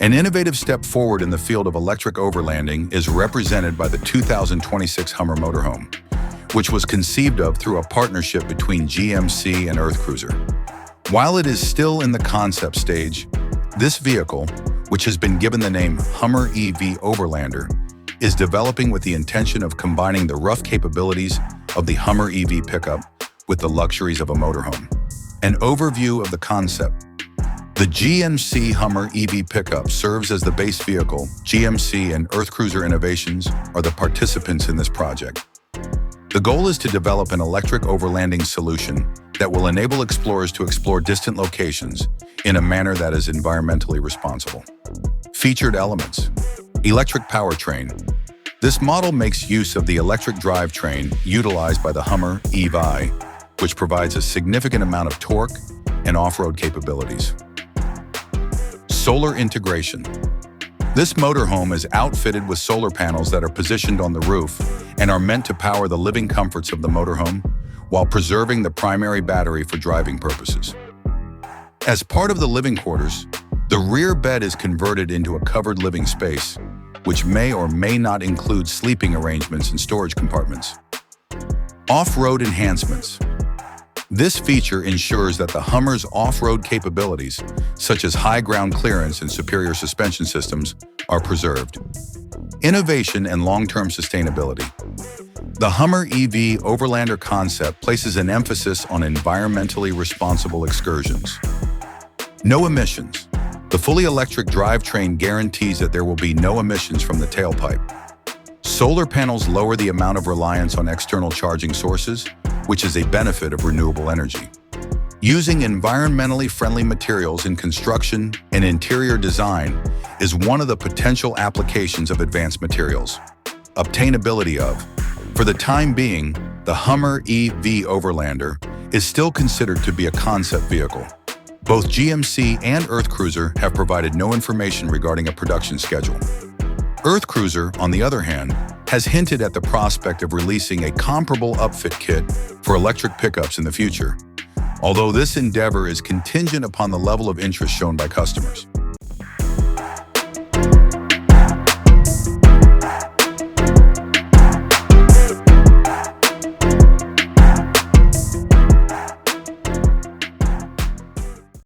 An innovative step forward in the field of electric overlanding is represented by the 2026 Hummer Motorhome, which was conceived of through a partnership between GMC and EarthCruiser. While it is still in the concept stage, this vehicle, which has been given the name Hummer EV Overlander, is developing with the intention of combining the rough capabilities of the Hummer EV pickup with the luxuries of a motorhome. An overview of the concept. The GMC Hummer EV pickup serves as the base vehicle. GMC and EarthCruiser Innovations are the participants in this project. The goal is to develop an electric overlanding solution that will enable explorers to explore distant locations in a manner that is environmentally responsible. Featured elements. Electric powertrain. This model makes use of the electric drivetrain utilized by the Hummer EV, which provides a significant amount of torque and off-road capabilities. Solar integration. This motorhome is outfitted with solar panels that are positioned on the roof and are meant to power the living comforts of the motorhome while preserving the primary battery for driving purposes. As part of the living quarters, the rear bed is converted into a covered living space, which may or may not include sleeping arrangements and storage compartments. Off-road enhancements. This feature ensures that the Hummer's off-road capabilities, such as high ground clearance and superior suspension systems, are preserved. Innovation and long-term sustainability. The Hummer EV Overlander concept places an emphasis on environmentally responsible excursions. No emissions. The fully electric drivetrain guarantees that there will be no emissions from the tailpipe. Solar panels lower the amount of reliance on external charging sources, which is a benefit of renewable energy. Using environmentally friendly materials in construction and interior design is one of the potential applications of advanced materials. Obtainability of. For the time being, the Hummer EV Overlander is still considered to be a concept vehicle. Both GMC and EarthCruiser have provided no information regarding a production schedule. EarthCruiser, on the other hand, has hinted at the prospect of releasing a comparable upfit kit for electric pickups in the future, although this endeavor is contingent upon the level of interest shown by customers.